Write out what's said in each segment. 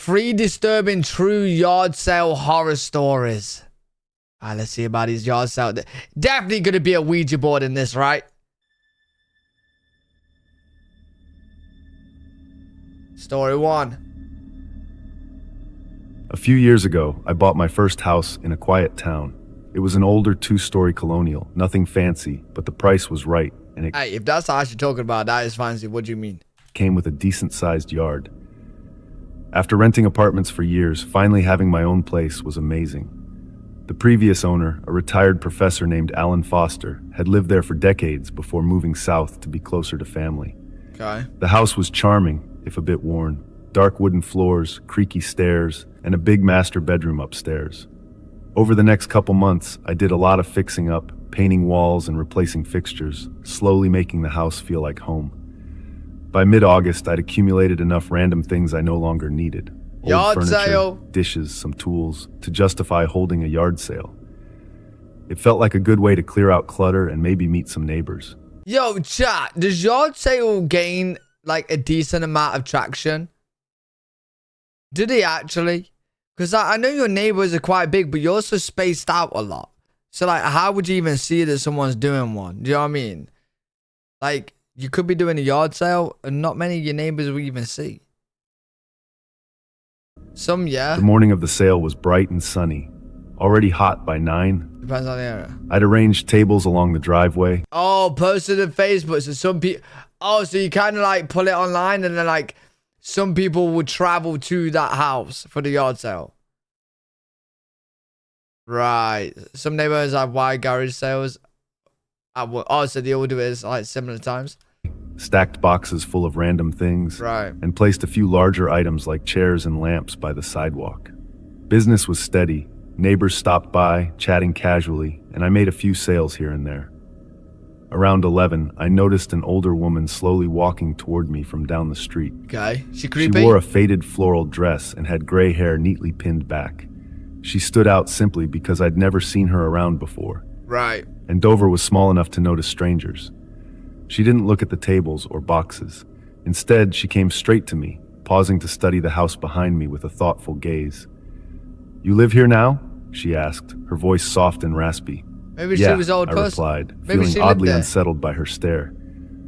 3 disturbing true yard sale horror stories. All right, let's see about these yard sale. Definitely going to be a Ouija board in this, right? Story 1. A few years ago, I bought my first house in a quiet town. It was an older 2-story colonial, nothing fancy, but the price was right, and it Hey, if that's the house you're talking about, that is fancy. What do you mean? came with a decent-sized yard. After renting apartments for years, finally having my own place was amazing. The previous owner, a retired professor named Alan Foster, had lived there for decades before moving south to be closer to family. Okay. The house was charming, if a bit worn. Dark wooden floors, creaky stairs, and a big master bedroom upstairs. Over the next couple months, I did a lot of fixing up, painting walls and replacing fixtures, slowly making the house feel like home. By mid-August, I'd accumulated enough random things I no longer needed. Old Yard furniture, sale. dishes, some tools, to justify holding a yard sale. It felt like a good way to clear out clutter and maybe meet some neighbors. Yo, chat, does yard sale gain like a decent amount of traction? Do they actually? Because I know your neighbors are quite big, but you're also spaced out a lot. So like, how would you even see that someone's doing one? Do you know what I mean? Like, you could be doing a yard sale and not many of your neighbors will even see. Some, yeah. The morning of the sale was bright and sunny, already hot by 9. Depends on the area. I'd arranged tables along the driveway. Oh, posted on Facebook. So some people... Oh, so you kind of like pull it online and then like some people would travel to that house for the yard sale. Right. Some neighborhoods have wide garage sales. Oh, so they all do it at like similar times. Stacked boxes full of random things. Right. And placed a few larger items like chairs and lamps by the sidewalk. Business was steady. Neighbors stopped by, chatting casually, and I made a few sales here and there. Around 11, I noticed an older woman slowly walking toward me from down the street. Okay. She She creepy? wore a faded floral dress and had gray hair neatly pinned back. She stood out simply because I'd never seen her around before. Right. And Dover was small enough to notice strangers. She didn't look at the tables or boxes. Instead, she came straight to me, pausing to study the house behind me with a thoughtful gaze. "You live here now?" she asked, her voice soft and raspy. Maybe "Yeah," she was old I person. replied, Maybe she feeling lived oddly there. unsettled by her stare.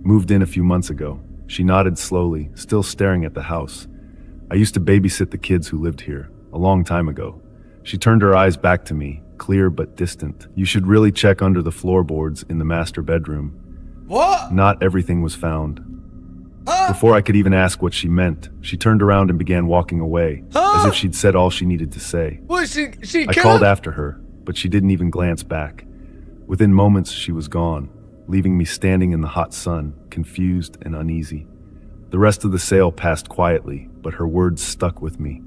"Moved in a few months ago." She nodded slowly, still staring at the house. "I used to babysit the kids who lived here, a long time ago." She turned her eyes back to me, clear but distant. "You should really check under the floorboards in the master bedroom." What? Not everything was found. Before I could even ask what she meant, she turned around and began walking away, as if she'd said all she needed to say. What? She I called after her, but she didn't even glance back. Within moments, she was gone, leaving me standing in the hot sun, confused and uneasy. The rest of the sale passed quietly, but her words stuck with me.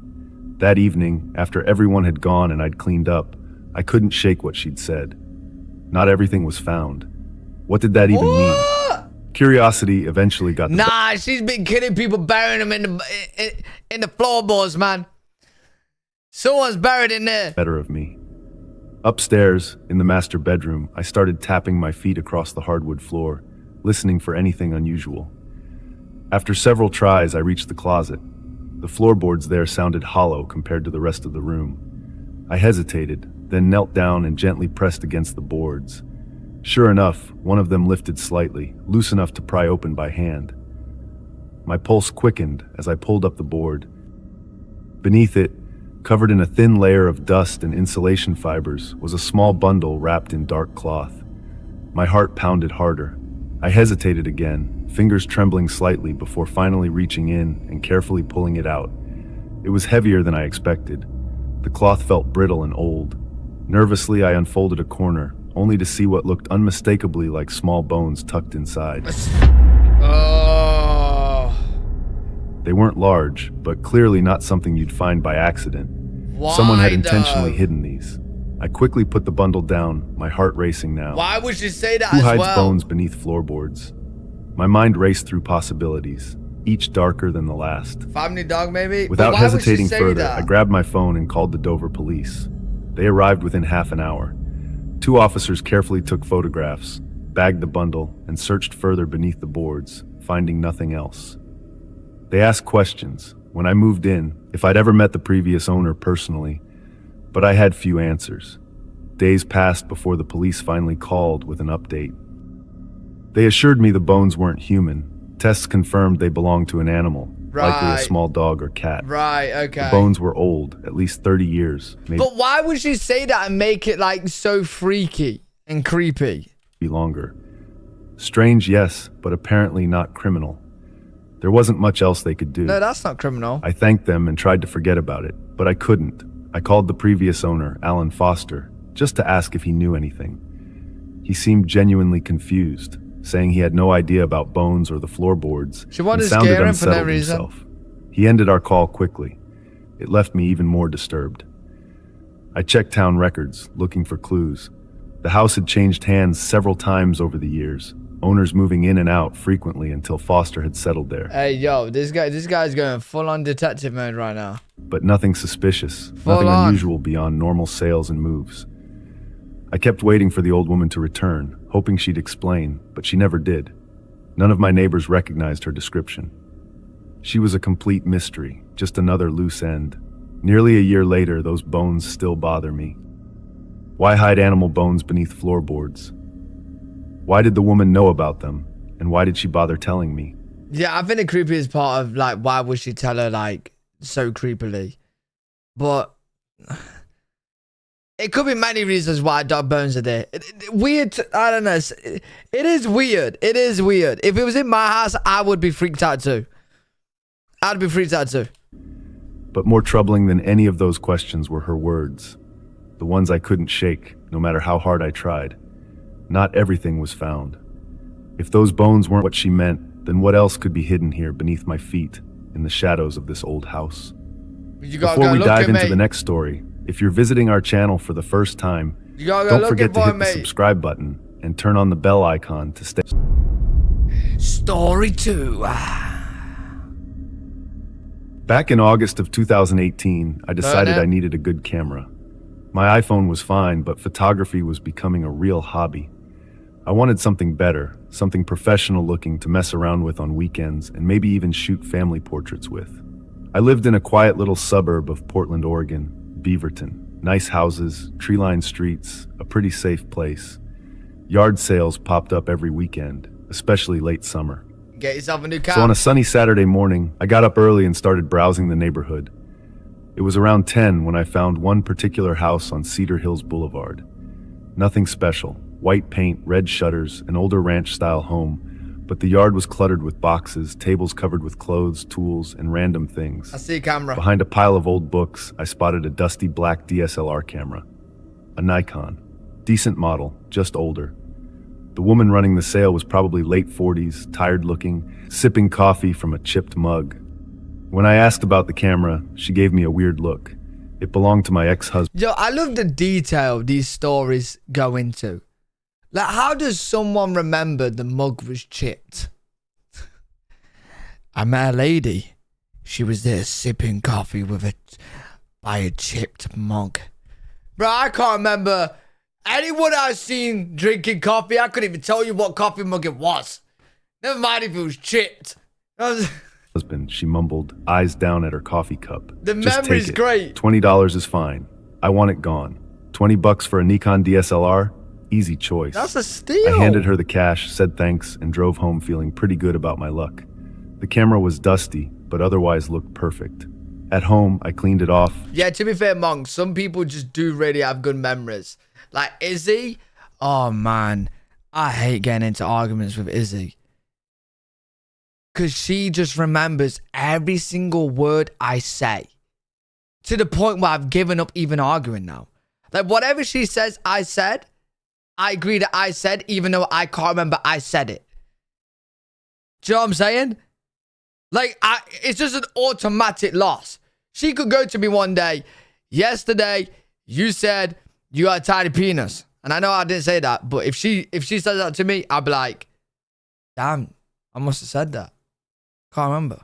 That evening, after everyone had gone and I'd cleaned up, I couldn't shake what she'd said. Not everything was found. What did that even mean? Curiosity eventually got the Nah, she's been killing people, burying them in the floorboards, man. Someone's buried in there. better of me. Upstairs, in the master bedroom, I started tapping my feet across the hardwood floor, listening for anything unusual. After several tries, I reached the closet. The floorboards there sounded hollow compared to the rest of the room. I hesitated, then knelt down and gently pressed against the boards. Sure enough, one of them lifted slightly, loose enough to pry open by hand. My pulse quickened as I pulled up the board. Beneath it, covered in a thin layer of dust and insulation fibers, was a small bundle wrapped in dark cloth. My heart pounded harder. I hesitated again, fingers trembling slightly before finally reaching in and carefully pulling it out. It was heavier than I expected. The cloth felt brittle and old. Nervously, I unfolded a corner, only to see what looked unmistakably like small bones tucked inside. Oh. They weren't large, but clearly not something you'd find by accident. Why Someone had though? intentionally hidden these. I quickly put the bundle down, my heart racing now. Why would she say that Who as hides well? bones beneath floorboards? My mind raced through possibilities, each darker than the last. Family dog, maybe? But Without why would she hesitating say further, that? I grabbed my phone and called the Dover police. They arrived within half an hour. 2 officers carefully took photographs, bagged the bundle, and searched further beneath the boards, finding nothing else. They asked questions, when I moved in, if I'd ever met the previous owner personally, but I had few answers. Days passed before the police finally called with an update. They assured me the bones weren't human. Tests confirmed they belonged to an animal, likely a Right. small dog or cat. Right, okay. The bones were old, at least 30 years, maybe But why would she say that and make it like so freaky and creepy? longer. Strange, yes, but apparently not criminal. There wasn't much else they could do. No, that's not criminal. I thanked them and tried to forget about it, but I couldn't. I called the previous owner, Alan Foster, just to ask if he knew anything. He seemed genuinely confused, saying he had no idea about bones or the floorboards. She wanted and to sounded scare him for no unsettled reason. himself. He ended our call quickly. It left me even more disturbed. I checked town records, looking for clues. The house had changed hands several times over the years, owners moving in and out frequently until Foster had settled there. Hey, yo, this guy's going full-on detective mode right now. But nothing suspicious, Full nothing on. unusual beyond normal sales and moves. I kept waiting for the old woman to return, hoping she'd explain, but she never did. None of my neighbors recognized her description. She was a complete mystery, just another loose end. Nearly a year later, those bones still bother me. Why hide animal bones beneath floorboards? Why did the woman know about them? And why did she bother telling me? Yeah, I think the creepiest part of like why would she tell her like so creepily? But it could be many reasons why dog bones are there. Weird. I don't know. It is weird. It is weird. If it was in my house, I would be freaked out too. I'd be freaked out too. But more troubling than any of those questions were her words. The ones I couldn't shake, no matter how hard I tried. Not everything was found. If those bones weren't what she meant, then what else could be hidden here beneath my feet, in the shadows of this old house? You gotta Before go we dive looking, into mate. the next story, if you're visiting our channel for the first time, You gotta go don't looking forget to for hit it, the mate. subscribe button and turn on the bell icon to stay. Story 2. Back in August of 2018, I decided Burn it. I needed a good camera. My iPhone was fine, but photography was becoming a real hobby. I wanted something better, something professional looking to mess around with on weekends and maybe even shoot family portraits with. I lived in a quiet little suburb of Portland, Oregon, Beaverton. Nice houses, tree-lined streets, a pretty safe place. Yard sales popped up every weekend, especially late summer. Get yourself a new car. So on a sunny Saturday morning, I got up early and started browsing the neighborhood. It was around 10 when I found one particular house on Cedar Hills Boulevard. Nothing special. White paint, red shutters, an older ranch-style home, but the yard was cluttered with boxes, tables covered with clothes, tools, and random things. I see a camera. Behind a pile of old books, I spotted a dusty black DSLR camera. A Nikon. Decent model, just older. The woman running the sale was probably late 40s, tired-looking, sipping coffee from a chipped mug. When I asked about the camera, she gave me a weird look. It belonged to my ex-husband. Yo, I love the detail these stories go into. Like, how does someone remember the mug was chipped? I met a lady. She was there sipping coffee by a chipped mug. Bro, I can't remember anyone I've seen drinking coffee. I couldn't even tell you what coffee mug it was. Never mind if it was chipped. She mumbled, eyes down at her coffee cup. The "Just memory's take it. great. $20 is fine. I want it gone. $20 for a Nikon DSLR? Easy choice." That's a steal. I handed her the cash, said thanks, and drove home feeling pretty good about my luck. The camera was dusty, but otherwise looked perfect. At home, I cleaned it off. Yeah, to be fair, Monk, some people just do really have good memories. Like Izzy, oh man, I hate getting into arguments with Izzy. Because she just remembers every single word I say. To the point where I've given up even arguing now. Like whatever she says I said, I agree that I said, even though I can't remember I said it. Do you know what I'm saying? Like, it's just an automatic loss. She could go to me one day, yesterday, you said you got a tiny penis. And I know I didn't say that, but if she says that to me, I'll be like, damn, I must have said that. Can't remember.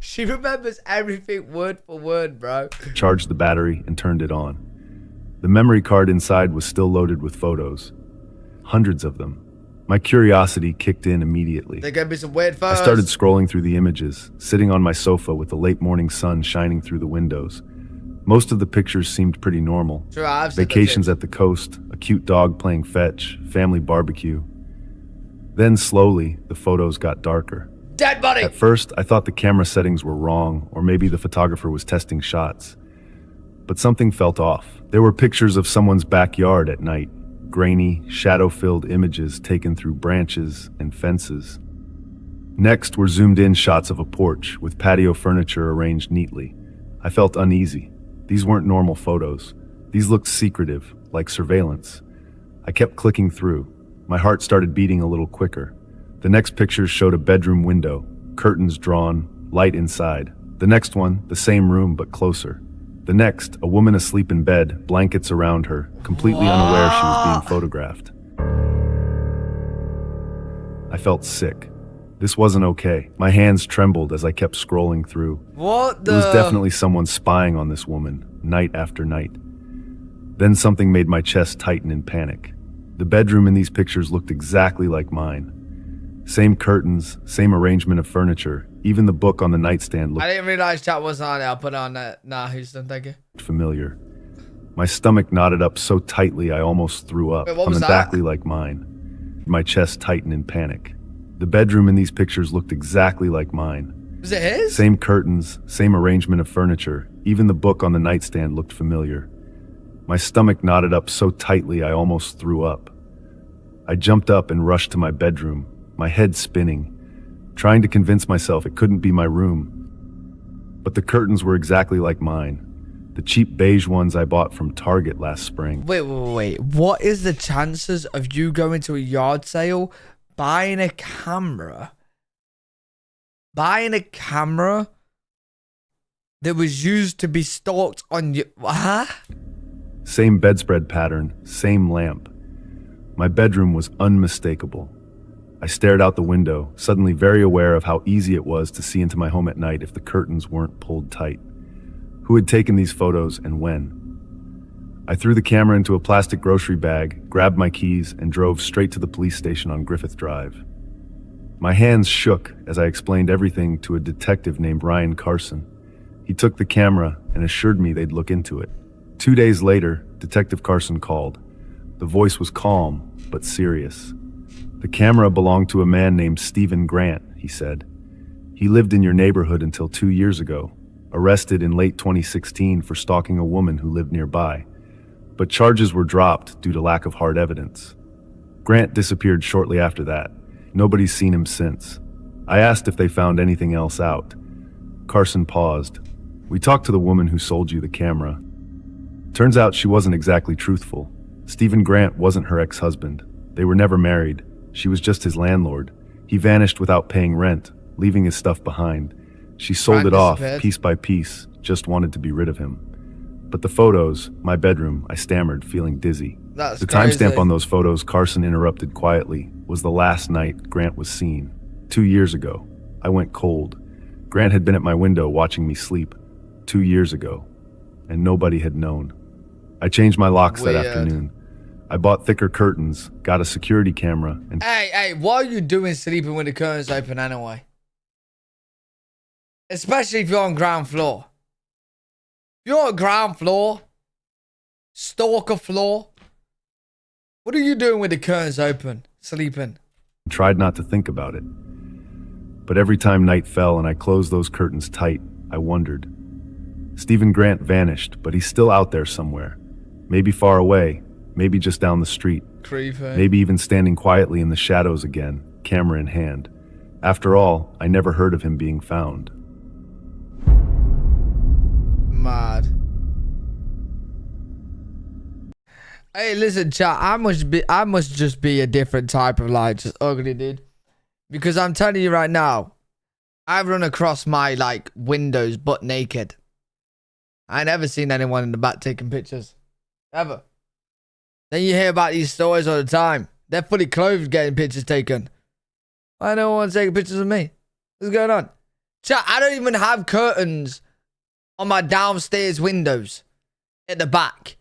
She remembers everything word for word, bro. Charged the battery, and turned it on. The memory card inside was still loaded with photos. Hundreds of them. My curiosity kicked in immediately. There gonna be some weird I photos. started scrolling through the images, sitting on my sofa with the late morning sun shining through the windows. Most of the pictures seemed pretty normal. Sure, I've seen Vacations those at the coast, a cute dog playing fetch, family barbecue. Then slowly, the photos got darker. dead body. At first, I thought the camera settings were wrong, or maybe the photographer was testing shots. But something felt off. There were pictures of someone's backyard at night, grainy, shadow-filled images taken through branches and fences. Next were zoomed-in shots of a porch with patio furniture arranged neatly. I felt uneasy. These weren't normal photos. These looked secretive, like surveillance. I kept clicking through. My heart started beating a little quicker. The next pictures showed a bedroom window, curtains drawn, light inside. The next one, the same room but closer. The next, a woman asleep in bed, blankets around her, completely unaware she was being photographed. I felt sick. This wasn't okay. My hands trembled as I kept scrolling through. What the? It was definitely someone spying on this woman, night after night. Then something made my chest tighten in panic. The bedroom in these pictures looked exactly like mine. Same curtains, same arrangement of furniture. Even the book on the nightstand I looked didn't realize chat wasn't on it. I'll put it on that. Nah, Houston, thank you. familiar. My stomach knotted up so tightly I almost threw up. Wait, what was that? Exactly like mine. My chest tightened in panic. The bedroom in these pictures looked exactly like mine. Was it his? Same curtains, same arrangement of furniture. Even the book on the nightstand looked familiar. My stomach knotted up so tightly I almost threw up. I jumped up and rushed to my bedroom, my head spinning, trying to convince myself it couldn't be my room. But the curtains were exactly like mine, the cheap beige ones I bought from Target last spring. Wait. What is the chances of you going to a yard sale, buying a camera that was used to be stalked on you? Huh? Same bedspread pattern, same lamp. My bedroom was unmistakable. I stared out the window, suddenly very aware of how easy it was to see into my home at night if the curtains weren't pulled tight. Who had taken these photos and when? I threw the camera into a plastic grocery bag, grabbed my keys, and drove straight to the police station on Griffith Drive. My hands shook as I explained everything to a detective named Ryan Carson. He took the camera and assured me they'd look into it. 2 days later, Detective Carson called. The voice was calm, but serious. The camera belonged to a man named Stephen Grant, he said. He lived in your neighborhood until 2 years ago, arrested in late 2016 for stalking a woman who lived nearby. But charges were dropped due to lack of hard evidence. Grant disappeared shortly after that. Nobody's seen him since. I asked if they found anything else out. Carson paused. We talked to the woman who sold you the camera. Turns out she wasn't exactly truthful. Stephen Grant wasn't her ex-husband. They were never married. She was just his landlord. He vanished without paying rent, leaving his stuff behind. She sold it off, piece by piece, just wanted to be rid of him. But the photos, my bedroom, I stammered, feeling dizzy. That's The crazy. timestamp on those photos, Carson interrupted quietly, was the last night Grant was seen. 2 years ago. I went cold. Grant had been at my window watching me sleep. 2 years ago. And nobody had known. I changed my locks that Weird. afternoon. I bought thicker curtains, got a security camera, and Hey, what are you doing sleeping with the curtains open anyway? Especially if you're on ground floor. If you're on ground floor, stalker floor, what are you doing with the curtains open, sleeping? tried not to think about it. But every time night fell and I closed those curtains tight, I wondered. Stephen Grant vanished, but he's still out there somewhere. Maybe far away, maybe just down the street. Creepy. Maybe even standing quietly in the shadows again, camera in hand. After all, I never heard of him being found. Mad. Hey, listen, chat. I must just be a different type of like just ugly dude, because I'm telling you right now, I've run across my like windows butt naked. I never seen anyone in the back taking pictures, ever. Then you hear about these stories all the time. They're fully clothed getting pictures taken. Why no one taking pictures of me? What's going on? Chat, I don't even have curtains on my downstairs windows at the back.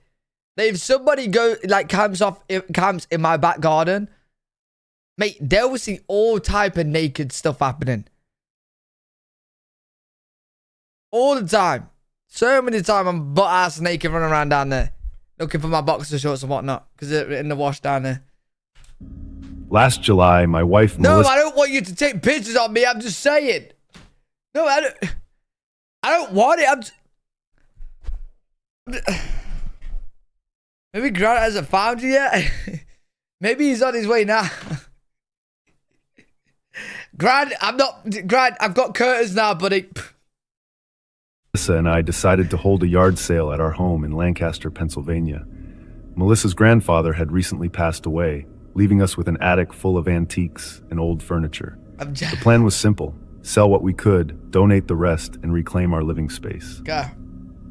If somebody camps in my back garden, Mate, they'll see all type of naked stuff happening. All the time. So many times I'm butt-ass naked running around down there. Looking for my boxer shorts and whatnot. Because they're in the wash down there. Last July, my wife No, Melissa... I don't want you to take pictures of me. I'm just saying. No, I don't want it. Maybe Grant hasn't found you yet. Maybe he's on his way now. Grant, I've got curtains now, buddy. Melissa and I decided to hold a yard sale at our home in Lancaster, Pennsylvania. Melissa's grandfather had recently passed away, leaving us with an attic full of antiques and old furniture. The plan was simple: sell what we could, donate the rest, and reclaim our living space. Okay.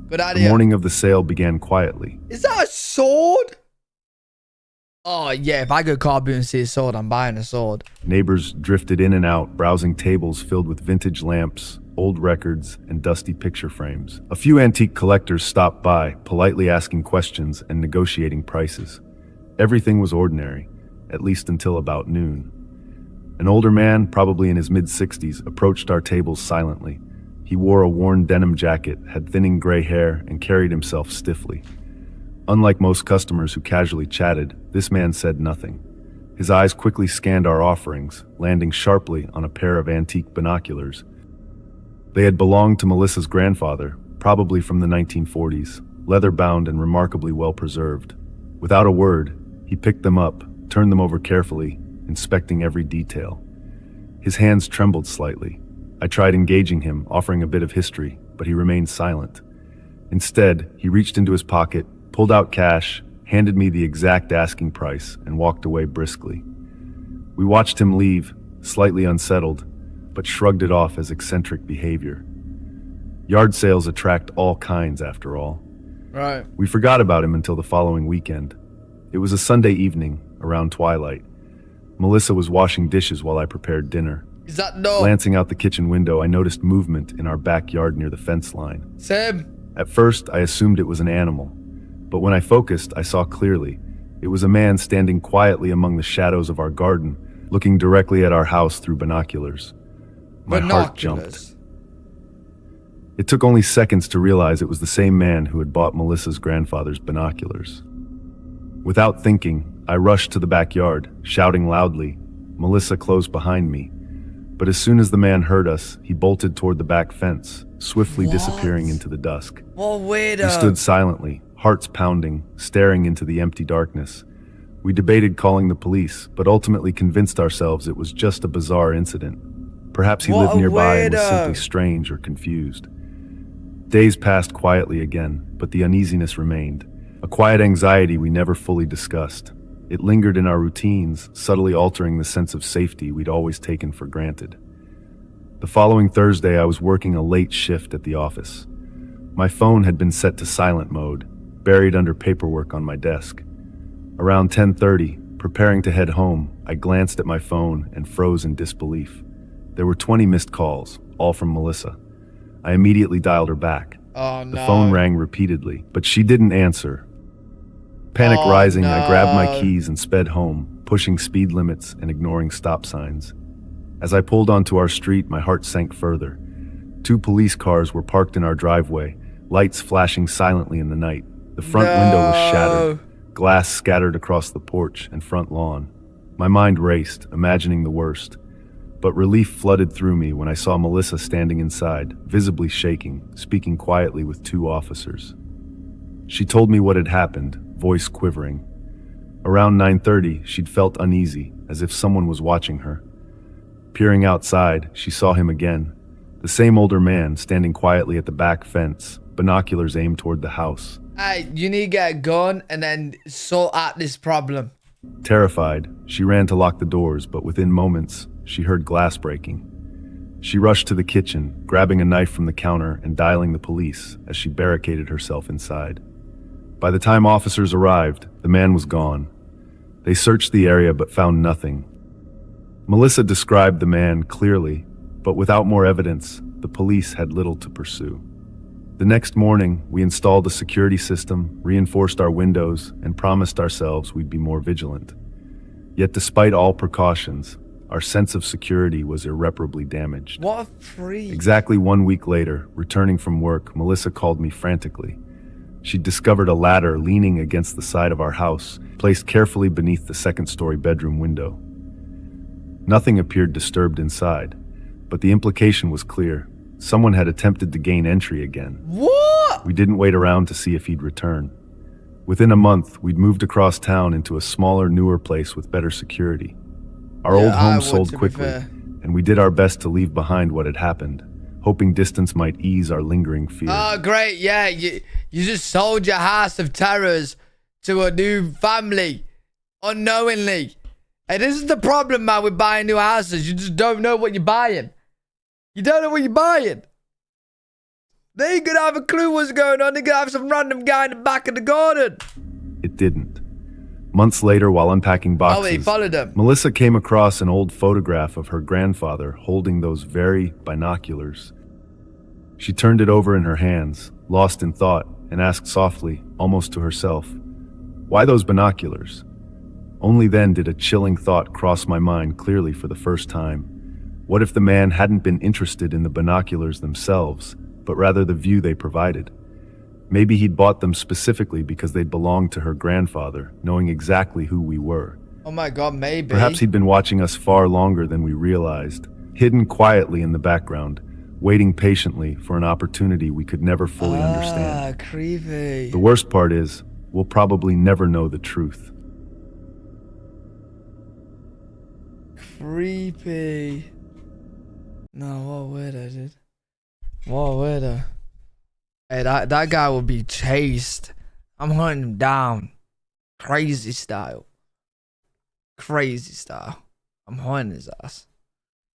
Good idea. The morning of the sale began quietly. Is that a sword? Oh, yeah. If I go car boot and see a sword, I'm buying a sword. Neighbors drifted in and out, browsing tables filled with vintage lamps, old records, and dusty picture frames. A few antique collectors stopped by, politely asking questions and negotiating prices. Everything was ordinary, at least until about noon. An older man, probably in his mid-60s, approached our tables silently. He wore a worn denim jacket, had thinning gray hair, and carried himself stiffly. Unlike most customers who casually chatted, this man said nothing. His eyes quickly scanned our offerings, landing sharply on a pair of antique binoculars. They had belonged to Melissa's grandfather, probably from the 1940s, leather-bound and remarkably well-preserved. Without a word, he picked them up, turned them over carefully, inspecting every detail. His hands trembled slightly. I tried engaging him, offering a bit of history, but he remained silent. Instead, he reached into his pocket, pulled out cash, handed me the exact asking price, and walked away briskly. We watched him leave, slightly unsettled, but shrugged it off as eccentric behavior. Yard sales attract all kinds, after all. Right. We forgot about him until the following weekend. It was a Sunday evening, around twilight. Melissa was washing dishes while I prepared dinner. Is that no? Glancing out the kitchen window, I noticed movement in our backyard near the fence line. Same. At first, I assumed it was an animal, but when I focused, I saw clearly. It was a man standing quietly among the shadows of our garden, looking directly at our house through binoculars. My heart jumped. It took only seconds to realize it was the same man who had bought Melissa's grandfather's binoculars. Without thinking, I rushed to the backyard, shouting loudly. Melissa closed behind me. But as soon as the man heard us, he bolted toward the back fence, swiftly disappearing into the dusk. Well, wait We stood silently, hearts pounding, staring into the empty darkness. We debated calling the police, but ultimately convinced ourselves it was just a bizarre incident. Perhaps he lived nearby and was simply strange or confused. Days passed quietly again, but the uneasiness remained. A quiet anxiety we never fully discussed. It lingered in our routines, subtly altering the sense of safety we'd always taken for granted. The following Thursday, I was working a late shift at the office. My phone had been set to silent mode, buried under paperwork on my desk. Around 10:30, preparing to head home, I glanced at my phone and froze in disbelief. There were 20 missed calls, all from Melissa. I immediately dialed her back. Oh, no. The phone rang repeatedly, but she didn't answer. Panic rising, I grabbed my keys and sped home, pushing speed limits and ignoring stop signs. As I pulled onto our street, my heart sank further. 2 police cars were parked in our driveway, lights flashing silently in the night. The front window was shattered, glass scattered across the porch and front lawn. My mind raced, imagining the worst. But relief flooded through me when I saw Melissa standing inside, visibly shaking, speaking quietly with 2 officers. She told me what had happened, voice quivering. Around 9:30, she'd felt uneasy, as if someone was watching her. Peering outside, she saw him again. The same older man standing quietly at the back fence, binoculars aimed toward the house. Hey, you need to get a gun and then sort out this problem. Terrified, she ran to lock the doors, but within moments, she heard glass breaking. She rushed to the kitchen, grabbing a knife from the counter and dialing the police as she barricaded herself inside. By the time officers arrived, the man was gone. They searched the area but found nothing. Melissa described the man clearly, but without more evidence, the police had little to pursue. The next morning, we installed a security system, reinforced our windows, and promised ourselves we'd be more vigilant. Yet despite all precautions, our sense of security was irreparably damaged. What a freak. Exactly 1 week later, returning from work, Melissa called me frantically. She'd discovered a ladder leaning against the side of our house, placed carefully beneath the second-story bedroom window. Nothing appeared disturbed inside, but the implication was clear. Someone had attempted to gain entry again. What? We didn't wait around to see if he'd return. Within a month, we'd moved across town into a smaller, newer place with better security. Our old home sold quickly, and we did our best to leave behind what had happened, hoping distance might ease our lingering fear. Oh, great. Yeah, you just sold your house of terrors to a new family unknowingly. Hey, this is the problem, man, with buying new houses. You just don't know what you're buying. You don't know what you're buying. They ain't gonna have a clue what's going on. They're gonna have some random guy in the back of the garden. It didn't. Months later, while unpacking boxes, Oh, he followed them. Melissa came across an old photograph of her grandfather holding those very binoculars. She turned it over in her hands, lost in thought, and asked softly, almost to herself, "Why those binoculars?" Only then did a chilling thought cross my mind clearly for the first time. What if the man hadn't been interested in the binoculars themselves, but rather the view they provided? Maybe he'd bought them specifically because they'd belonged to her grandfather, knowing exactly who we were. Oh my God, maybe. Perhaps he'd been watching us far longer than we realized, hidden quietly in the background, waiting patiently for an opportunity we could never fully understand. Creepy. The worst part is, we'll probably never know the truth. Creepy. No, what weirdo, dude. What weirdo. Hey, that guy will be chased. I'm hunting him down. Crazy style. Crazy style. I'm hunting his ass.